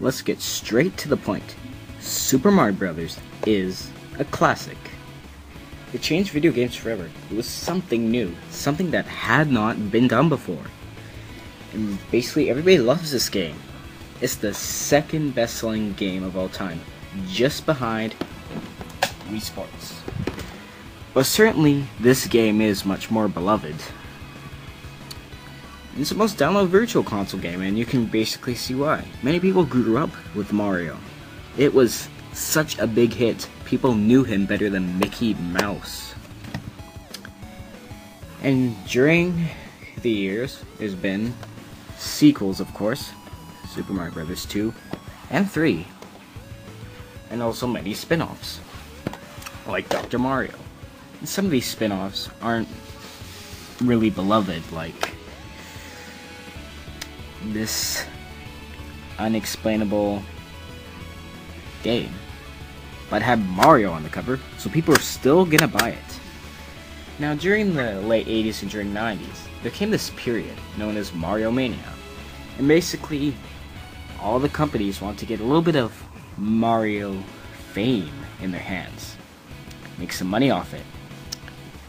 let's get straight to the point. Super Mario Bros. Is a classic. It changed video games forever. It was something new, something that had not been done before. And basically everybody loves this game. It's the second best-selling game of all time, just behind Wii Sports. But certainly, this game is much more beloved. It's the most downloaded virtual console game, and you can basically see why. Many people grew up with Mario. It was such a big hit, people knew him better than Mickey Mouse. And during the years, there's been sequels, of course, Super Mario Bros. 2 and 3, and also many spin-offs, like Dr. Mario. And some of these spin-offs aren't really beloved, like this unexplainable game, but had Mario on the cover, so people are still gonna buy it. Now, during the late 80s and during 90s, there came this period known as Mario Mania, and basically all the companies want to get a little bit of Mario fame in their hands, make some money off it,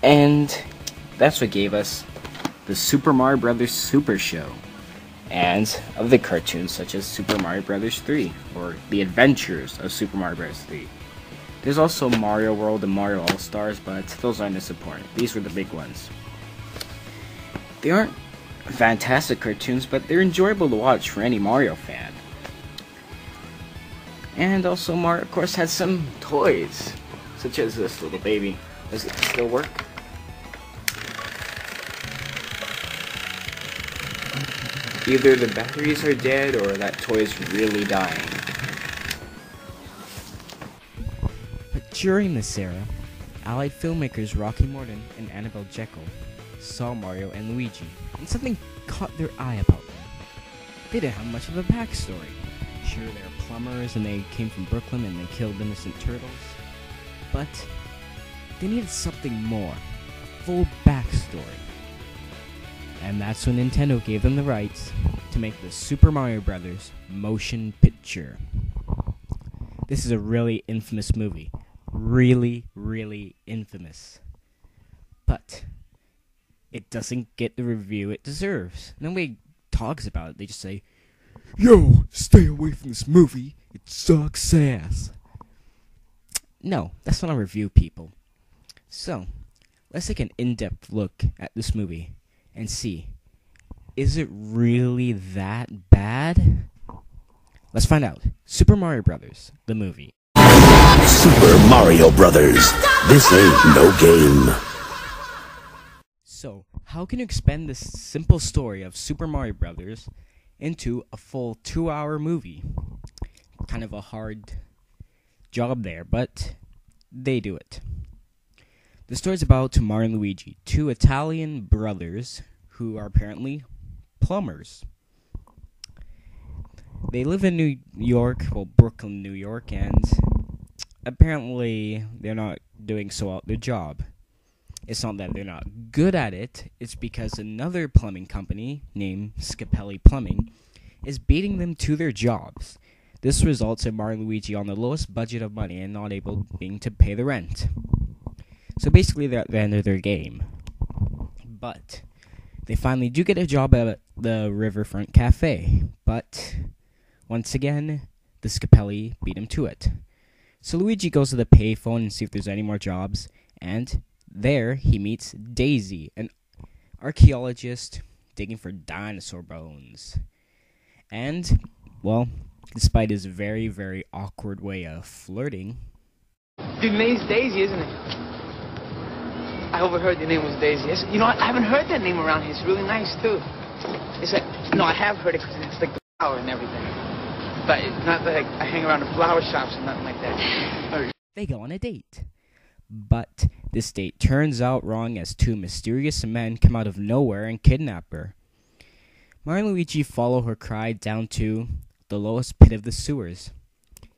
and that's what gave us the Super Mario Bros. Super Show, and other cartoons such as Super Mario Bros. 3, or The Adventures of Super Mario Bros. 3. There's also Mario World and Mario All-Stars, but those aren't as important. These were the big ones. They aren't fantastic cartoons, but they're enjoyable to watch for any Mario fan. And also Mario, of course, has some toys, such as this little baby. Does it still work? Either the batteries are dead or that toy is really dying. But during this era, Allied filmmakers Rocky Morton and Annabelle Jekyll saw Mario and Luigi, and something caught their eye about them. They didn't have much of a backstory. Sure, they're plumbers and they came from Brooklyn and they killed innocent turtles, but they needed something more, a full backstory. And that's when Nintendo gave them the rights to make the Super Mario Bros. Motion picture. This is a really infamous movie. Really, really infamous. But it doesn't get the review it deserves. Nobody talks about it. They just say, "Yo, stay away from this movie. It sucks ass." No, that's not a review, people. So, let's take an in-depth look at this movie and see, is it really that bad? Let's find out. Super Mario Bros., the movie. Super Mario Brothers. This ain't no game. So, how can you expand this simple story of Super Mario Bros. Into a full 2-hour movie? Kind of a hard job there, but they do it. The story's about Mario and Luigi, two Italian brothers who are apparently plumbers. They live in New York, well, Brooklyn, New York, and apparently they're not doing so well at their job. It's not that they're not good at it, it's because another plumbing company named Scapelli Plumbing is beating them to their jobs. This results in Mario and Luigi on the lowest budget of money and not able being to pay the rent. So basically they're at the end of their game. But they finally do get a job at the Riverfront Cafe. But once again, the Scapelli beat him to it. So Luigi goes to the payphone and see if there's any more jobs, and there he meets Daisy, an archaeologist digging for dinosaur bones. And, well, despite his very, very awkward way of flirting... Your name's Daisy, isn't it? I overheard your name was Daisy. You know, I haven't heard that name around here. It's really nice, too. It's like, no, I have heard it because it's like the flower and everything. But it's not like I hang around the flower shops and nothing like that. They go on a date. But this date turns out wrong as two mysterious men come out of nowhere and kidnap her. Mario and Luigi follow her cry down to the lowest pit of the sewers.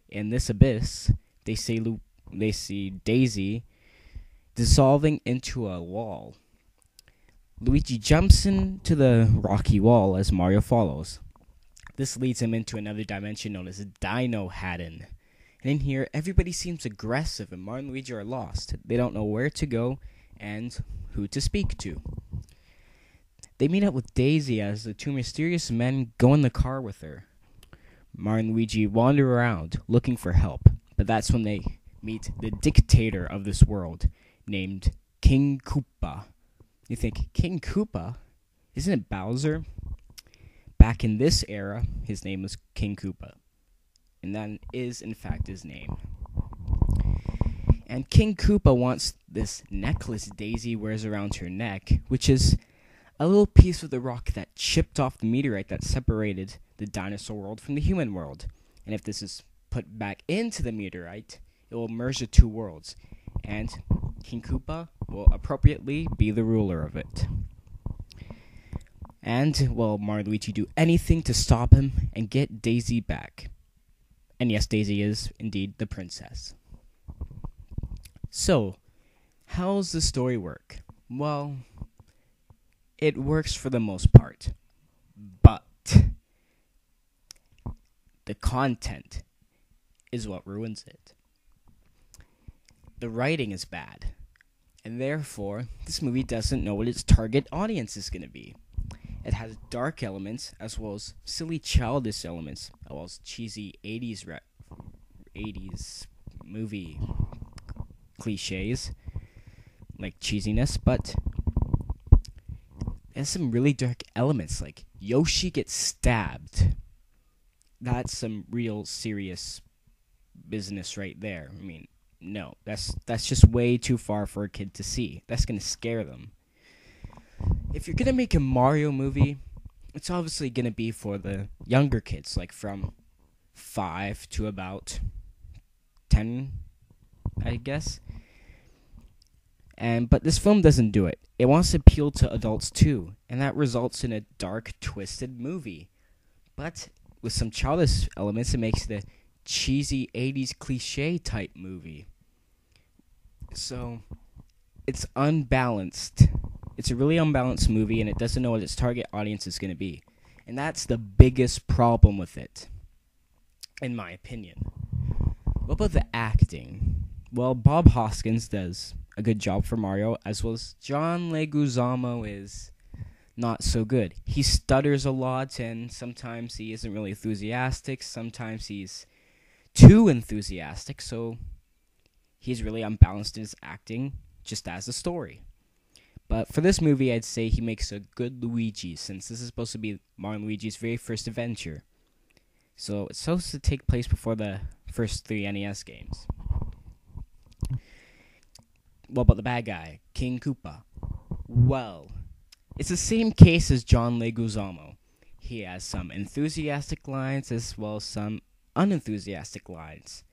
In this abyss, they see Daisy dissolving into a wall. Luigi jumps into the rocky wall as Mario follows. This leads him into another dimension known as Dino Haddon. And in here, everybody seems aggressive and Mario and Luigi are lost. They don't know where to go and who to speak to. They meet up with Daisy as the two mysterious men go in the car with her. Mario and Luigi wander around looking for help, but that's when they meet the dictator of this world, named King Koopa. You think, King Koopa? Isn't it Bowser? Back in this era, his name was King Koopa. And that is, in fact, his name. And King Koopa wants this necklace Daisy wears around her neck, which is a little piece of the rock that chipped off the meteorite that separated the dinosaur world from the human world. And if this is put back into the meteorite, it will merge the two worlds. And King Koopa will appropriately be the ruler of it. And, well, Mario and Luigi do anything to stop him and get Daisy back. And yes, Daisy is indeed the princess. So, how does the story work? Well, it works for the most part. But the content is what ruins it. The writing is bad. And therefore, this movie doesn't know what its target audience is going to be. It has dark elements, as well as silly childish elements, as well as cheesy 80s movie cliches, like cheesiness, but it has some really dark elements, like Yoshi gets stabbed. That's some real serious business right there. I mean, no, that's just way too far for a kid to see. That's going to scare them. If you're going to make a Mario movie, it's obviously going to be for the younger kids, like from 5 to about 10, I guess. But this film doesn't do it. It wants to appeal to adults too, and that results in a dark, twisted movie. But with some childish elements, it makes it a cheesy 80s cliche type movie. So, it's unbalanced. It's a really unbalanced movie, and it doesn't know what its target audience is going to be. And that's the biggest problem with it, in my opinion. What about the acting? Well, Bob Hoskins does a good job for Mario, as well as John Leguizamo is not so good. He stutters a lot, and sometimes he isn't really enthusiastic. Sometimes he's too enthusiastic, so he's really unbalanced in his acting, just as the story. But for this movie, I'd say he makes a good Luigi, since this is supposed to be Mario and Luigi's very first adventure. So it's supposed to take place before the first 3 NES games. What about the bad guy, King Koopa? Well, it's the same case as John Leguizamo. He has some enthusiastic lines as well as some unenthusiastic lines.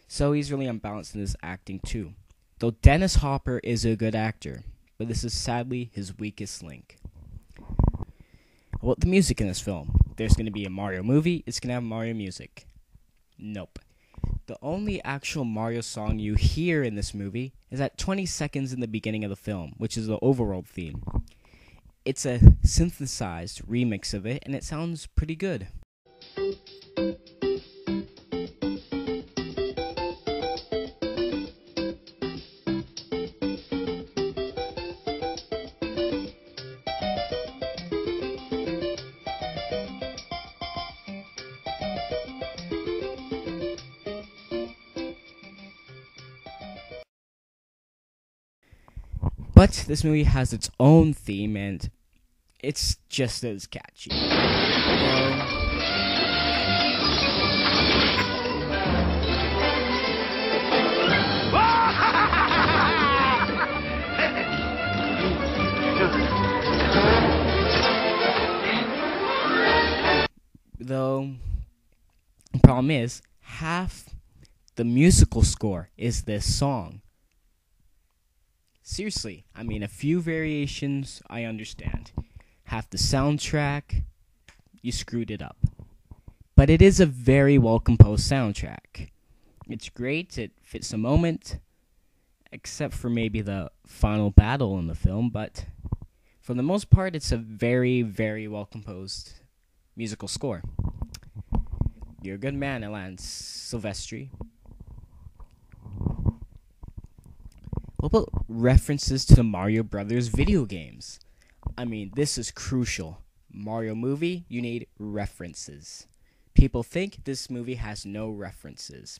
So he's really unbalanced in his acting too. Though Dennis Hopper is a good actor, but this is sadly his weakest link. What about the music in this film? There's going to be a Mario movie, it's going to have Mario music. Nope. The only actual Mario song you hear in this movie is at 20 seconds in the beginning of the film, which is the overworld theme. It's a synthesized remix of it, and it sounds pretty good. But this movie has its own theme, and it's just as catchy. Though, the problem is, half the musical score is this song. Seriously, I mean, a few variations, I understand. Half the soundtrack, you screwed it up. But it is a very well-composed soundtrack. It's great, it fits the moment, except for maybe the final battle in the film, but for the most part, it's a very, very well-composed musical score. You're a good man, Alan Silvestri. What about references to the Mario Brothers video games? I mean, this is crucial. Mario movie, you need references. People think this movie has no references.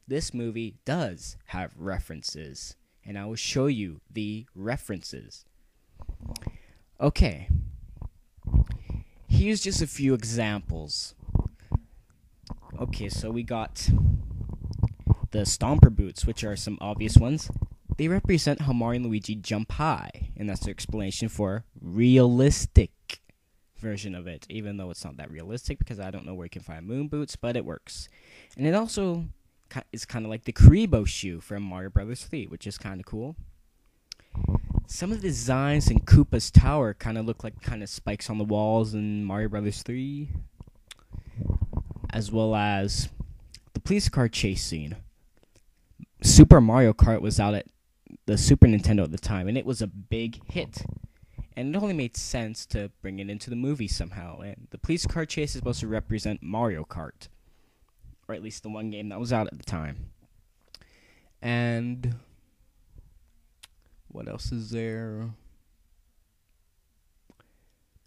This movie does have references, and I will show you the references. Okay, here's just a few examples. Okay, so we got the Stomper boots, which are some obvious ones. They represent how Mario and Luigi jump high, and that's their explanation for realistic version of it, even though it's not that realistic because I don't know where you can find moon boots, but it works. And it also is kind of like the Karibo shoe from Mario Brothers 3, which is kind of cool. Some of the designs in Koopa's tower kind of look like kind of spikes on the walls in Mario Brothers 3, as well as the police car chase scene. Super Mario Kart was out at the Super Nintendo at the time, and it was a big hit. And it only made sense to bring it into the movie somehow. And the police car chase is supposed to represent Mario Kart, or at least the one game that was out at the time. And what else is there?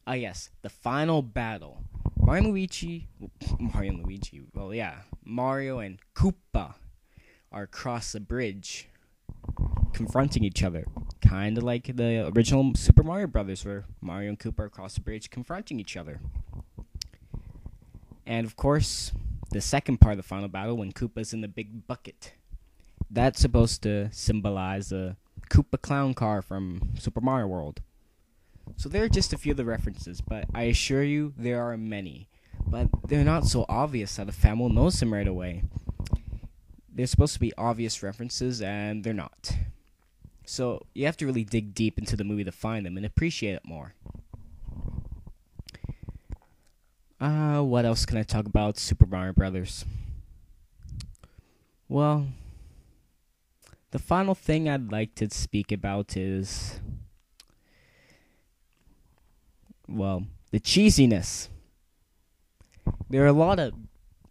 Ah, yes, the final battle. Mario and Luigi. Well, yeah, Mario and Koopa are across the bridge, confronting each other, kind of like the original Super Mario Brothers, where Mario and Koopa are across the bridge confronting each other. And of course, the second part of the final battle, when Koopa's in the big bucket, that's supposed to symbolize the Koopa clown car from Super Mario World. So there are just a few of the references, but I assure you there are many. But they're not so obvious that a fan will notice them right away. They're supposed to be obvious references, and they're not. So you have to really dig deep into the movie to find them and appreciate it more. What else can I talk about Super Mario Brothers? Well, the final thing I'd like to speak about is, well, the cheesiness. There are a lot of,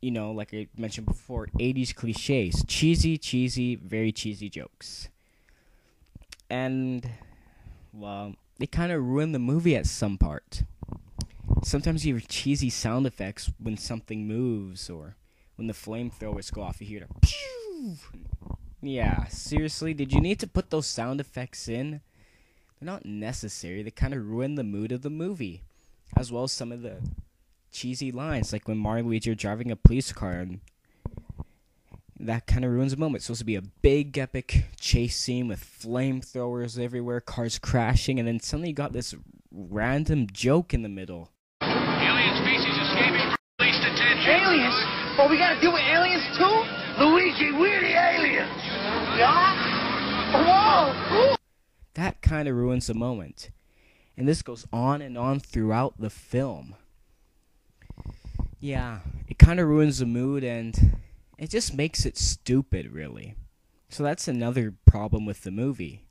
like I mentioned before, 80s cliches. Cheesy, very cheesy jokes. And, well, they kind of ruin the movie at some part. Sometimes you hear cheesy sound effects when something moves, or when the flamethrowers go off, you hear the pew! Yeah, seriously, did you need to put those sound effects in? They're not necessary. They kind of ruin the mood of the movie, as well as some of the cheesy lines, like when Mario and Luigi are driving a police car, and that kind of ruins the moment. It's supposed to be a big, epic chase scene with flamethrowers everywhere, cars crashing, and then suddenly you got this random joke in the middle. Alien species escaping from police detention. Aliens? Oh, we gotta deal with aliens too? Luigi, we're the aliens! Yeah? Whoa! Ooh. That kind of ruins the moment. And this goes on and on throughout the film. Yeah, it kind of ruins the mood, and it just makes it stupid, really. So that's another problem with the movie.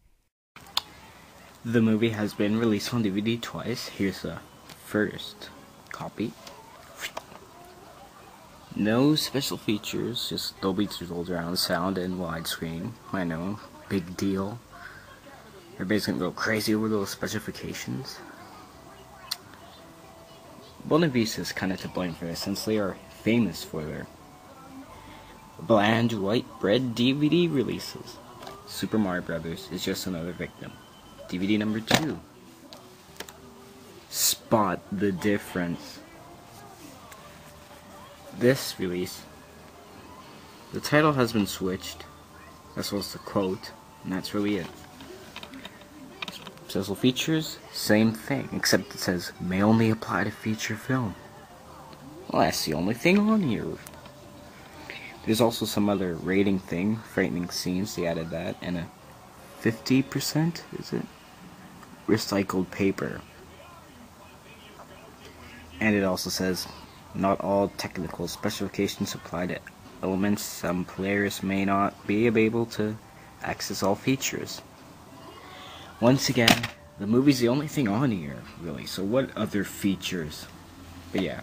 The movie has been released on DVD twice. Here's the first copy. No special features, just Dolby Digital surround sound and widescreen. I know, big deal. Everybody's gonna go crazy over those specifications. Buena Vista is kind of to blame for this, since they are famous for their bland white bread DVD releases. Super Mario Brothers is just another victim. DVD number 2. Spot the difference. This release, the title has been switched, as well as the quote, and that's really it. Special features, same thing, except it says, may only apply to feature film. Well, that's the only thing on here. There's also some other rating thing, frightening scenes, they added that, and a 50%, is it? Recycled paper. And it also says, not all technical specifications apply to elements. Some players may not be able to access all features. Once again, the movie's the only thing on here, really, so what other features? But yeah,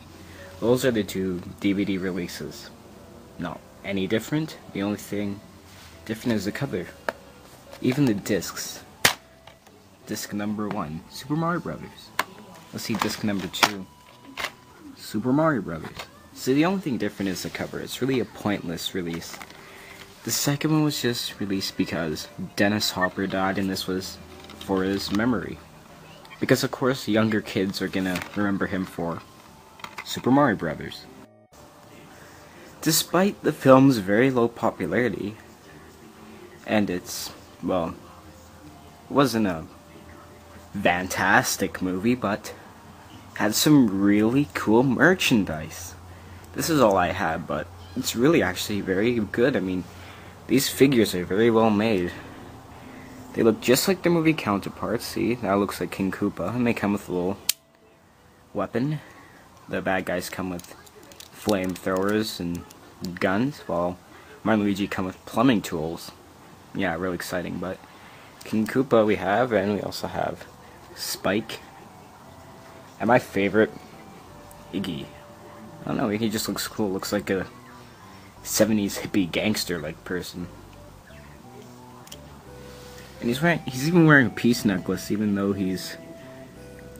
those are the two DVD releases. Not any different. The only thing different is the cover. Even the discs. Disc number 1, Super Mario Brothers. Let's see disc number 2, Super Mario Brothers. So the only thing different is the cover. It's really a pointless release. The second one was just released because Dennis Hopper died, and this was for his memory. Because of course younger kids are gonna remember him for Super Mario Brothers. Despite the film's very low popularity, and it's, well, it wasn't a fantastic movie, but had some really cool merchandise. This is all I had, but it's really actually very good. I mean, these figures are very well made. They look just like their movie counterparts. See, that looks like King Koopa, and they come with a little weapon. The bad guys come with flamethrowers and guns, while Mario and Luigi come with plumbing tools. Yeah, really exciting. But King Koopa we have, and we also have Spike, and my favorite, Iggy. I don't know, Iggy just looks cool. Looks like a 70s hippie gangster-like person. And he's even wearing a peace necklace, even though he's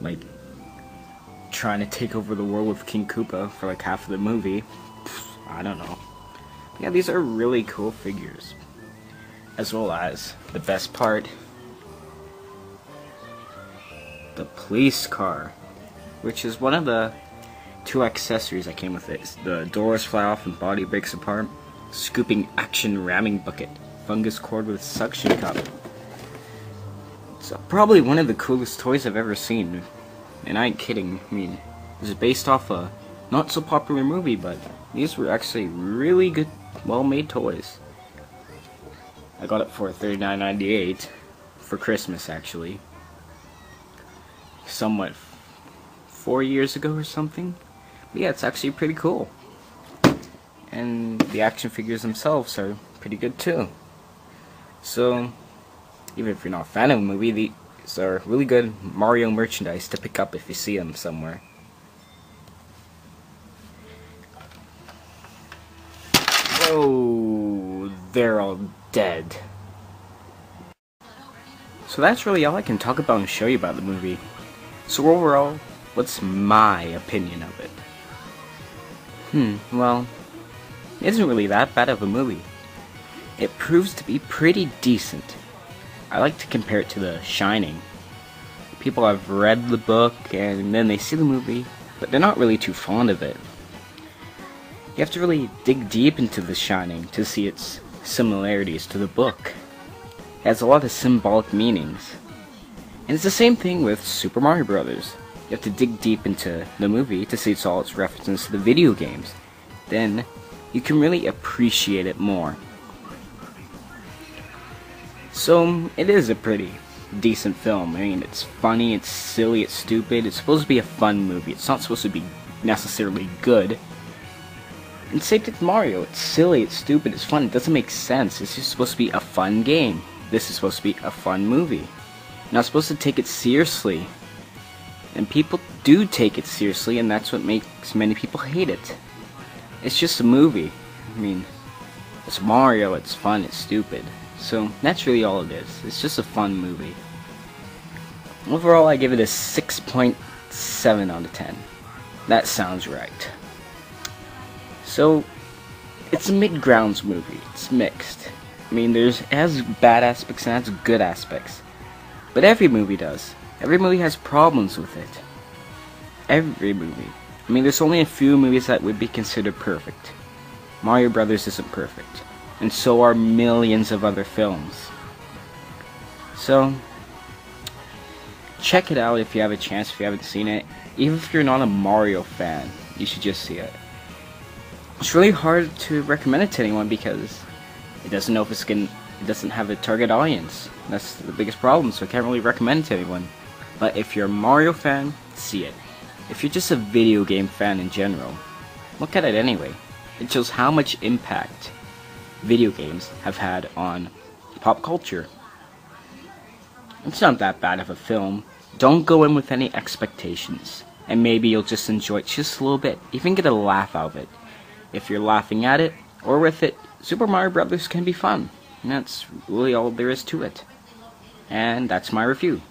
like trying to take over the world with King Koopa for like half of the movie. I don't know. Yeah, these are really cool figures. As well as the best part, the police car, which is one of the 2 accessories that came with it. The doors fly off and body breaks apart. Scooping action ramming bucket. Fungus cord with suction cup. It's probably one of the coolest toys I've ever seen. And I ain't kidding. I mean, this is based off a not so popular movie, but these were actually really good, well-made toys. I got it for $39.98 for Christmas, actually. Somewhat 4 years ago or something. But yeah, it's actually pretty cool. And the action figures themselves are pretty good too. So, even if you're not a fan of a movie, these are really good Mario merchandise to pick up if you see them somewhere. Oh, they're all dead. So that's really all I can talk about and show you about the movie. So overall, what's my opinion of it? Well, it isn't really that bad of a movie. It proves to be pretty decent. I like to compare it to The Shining. People have read the book and then they see the movie, but they're not really too fond of it. You have to really dig deep into The Shining to see its similarities to the book. It has a lot of symbolic meanings. And it's the same thing with Super Mario Brothers. You have to dig deep into the movie to see all its references to the video games. Then, you can really appreciate it more. So, it is a pretty decent film. I mean, it's funny, it's silly, it's stupid. It's supposed to be a fun movie. It's not supposed to be necessarily good. And same with Mario. It's silly, it's stupid, it's fun. It doesn't make sense. It's just supposed to be a fun game. This is supposed to be a fun movie. You're not supposed to take it seriously. And people do take it seriously, and that's what makes many people hate it. It's just a movie. I mean, it's Mario, it's fun, it's stupid. So, that's really all it is. It's just a fun movie. Overall, I give it a 6.7 out of 10. That sounds right. So, it's a mid-grounds movie. It's mixed. I mean, it has bad aspects and has good aspects. But every movie does. Every movie has problems with it. Every movie. I mean, there's only a few movies that would be considered perfect. Mario Brothers isn't perfect. And so are millions of other films. So, check it out if you have a chance, if you haven't seen it. Even if you're not a Mario fan, you should just see it. It's really hard to recommend it to anyone because it doesn't know if it doesn't have a target audience. That's the biggest problem, so I can't really recommend it to anyone. But if you're a Mario fan, see it. If you're just a video game fan in general, look at it anyway. It shows how much impact video games have had on pop culture. It's not that bad of a film. Don't go in with any expectations. and maybe you'll just enjoy it just a little bit, even get a laugh out of it. If you're laughing at it, or with it, Super Mario Brothers can be fun. And that's really all there is to it. And that's my review.